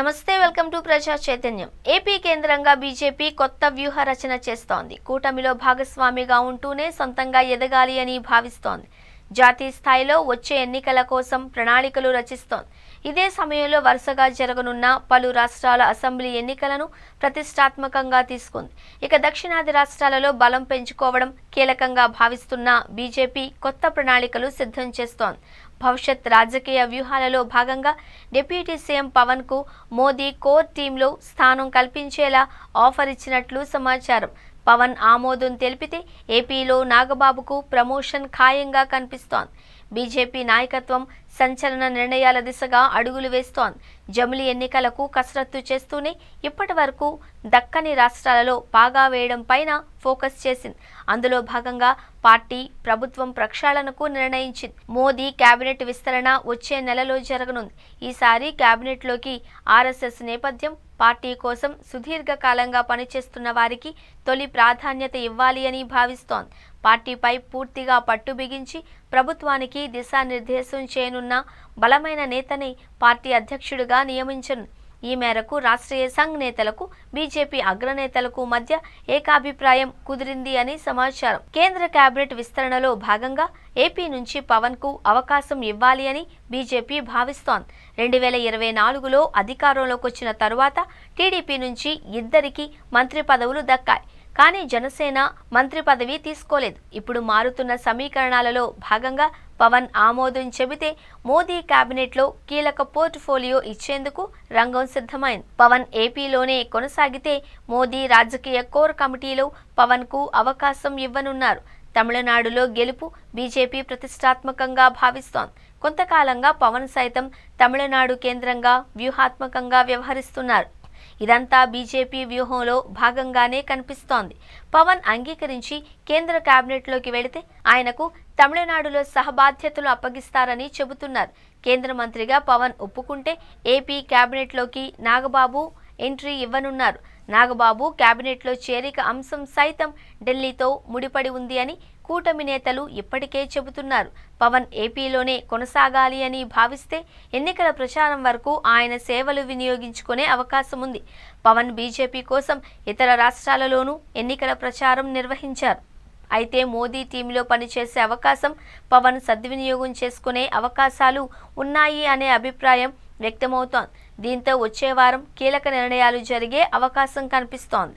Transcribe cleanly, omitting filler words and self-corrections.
నమస్తే, welcome to ప్రజా చైతన్యం. ఏపీ కేంద్రంగా బీజేపీ కొత్త వ్యూహ రచన చేస్తోంది. కూటమిలో భాగస్వామిగా ఉంటూనే సొంతంగా ఎదగాలి అని భావిస్తోంది. జాతీయ స్థాయిలో వచ్చే ఎన్నికల కోసం ప్రణాళికలు రచిస్తోంది. ఇదే సమయంలో వరుసగా జరగనున్న పలు రాష్ట్రాల అసెంబ్లీ ఎన్నికలను ప్రతిష్టాత్మకంగా తీసుకుంది. ఇక దక్షిణాది రాష్ట్రాలలో బలం పెంచుకోవడం కీలకంగా భావిస్తున్న బీజేపీ కొత్త ప్రణాళికలు సిద్ధం చేస్తోంది. భవిష్యత్ రాజకీయ వ్యూహాలలో భాగంగా డిప్యూటీ సీఎం పవన్ కు మోదీ కోర్ టీంలో స్థానం కల్పించేలా ఆఫర్ ఇచ్చినట్లు సమాచారం. పవన్ ఆమోదం తెలిపితే ఏపీలో నాగబాబుకు ప్రమోషన్ ఖాయంగా కనిపిస్తోంది. బీజేపీ నాయకత్వం సంచలన నిర్ణయాల దిశగా అడుగులు వేస్తోంది. జమిలి ఎన్నికలకు కసరత్తు చేస్తూనే ఇప్పటి వరకు దక్కని రాష్ట్రాలలో పాగా వేయడం పైన ఫోకస్ చేసింది. అందులో భాగంగా పార్టీ ప్రభుత్వం ప్రక్షాళనకు నిర్ణయించింది. మోదీ కేబినెట్ విస్తరణ వచ్చే నెలలో జరగనుంది. ఈసారి కేబినెట్లోకి ఆర్ఎస్ఎస్ నేపథ్యం, పార్టీ కోసం సుదీర్ఘకాలంగా పనిచేస్తున్న వారికి తొలి ప్రాధాన్యత ఇవ్వాలి అని భావిస్తోంది. పార్టీపై పూర్తిగా పట్టు బిగించి ప్రభుత్వానికి దిశానిర్దేశం చేయనున్న బలమైన నేతని పార్టీ అధ్యక్షుడిగా నియమించను. ఈ మేరకు రాష్ట్రీయ సంఘ్ నేతలకు, బీజేపీ అగ్రనేతలకు మధ్య ఏకాభిప్రాయం కుదిరింది అని సమాచారం. కేంద్ర కేబినెట్ విస్తరణలో భాగంగా ఏపీ నుంచి పవన్ కు అవకాశం ఇవ్వాలి అని బీజేపీ భావిస్తోంది. 2024లో అధికారంలోకి వచ్చిన తరువాత టీడీపీ నుంచి ఇద్దరికి మంత్రి పదవులు దక్కాయి. కానీ జనసేన మంత్రి పదవి తీసుకోలేదు. ఇప్పుడు మారుతున్న సమీకరణాలలో భాగంగా పవన్ ఆమోదం చెబితే మోదీ కేబినెట్లో కీలక పోర్ట్ఫోలియో ఇచ్చేందుకు రంగం సిద్ధమైంది. పవన్ ఏపీలోనే కొనసాగితే మోదీ రాజకీయ కోర్ కమిటీలో పవన్ కు అవకాశం ఇవ్వనున్నారు. తమిళనాడులో గెలుపు బీజేపీ ప్రతిష్టాత్మకంగా భావిస్తోంది. కొంతకాలంగా పవన్ సైతం తమిళనాడు కేంద్రంగా వ్యూహాత్మకంగా వ్యవహరిస్తున్నారు. ఇదంతా బీజేపీ వ్యూహంలో భాగంగానే కనిపిస్తోంది. పవన్ అంగీకరించి కేంద్ర కేబినెట్లోకి వెళితే ఆయనకు తమిళనాడులో సహబాధ్యతలు అప్పగిస్తారని చెబుతున్నారు. కేంద్ర మంత్రిగా పవన్ ఒప్పుకుంటే ఏపీ కేబినెట్లోకి నాగబాబు ఎంట్రీ ఇవ్వనున్నారు. నాగబాబు కేబినెట్లో చేరిక అంశం సైతం ఢిల్లీతో ముడిపడి ఉంది అని కూటమి నేతలు ఇప్పటికే చెబుతున్నారు. పవన్ ఏపీలోనే కొనసాగాలి అని భావిస్తే ఎన్నికల ప్రచారం వరకు ఆయన సేవలు వినియోగించుకునే అవకాశం ఉంది. పవన్ బీజేపీ కోసం ఇతర రాష్ట్రాలలోనూ ఎన్నికల ప్రచారం నిర్వహించారు. అయితే మోదీ టీంలో పనిచేసే అవకాశం పవన్ సద్వినియోగం చేసుకునే అవకాశాలు ఉన్నాయి అనే అభిప్రాయం వ్యక్తమవుతోంది. దీంతో వచ్చే వారం కీలక నిర్ణయాలు జరిగే అవకాశం కనిపిస్తోంది.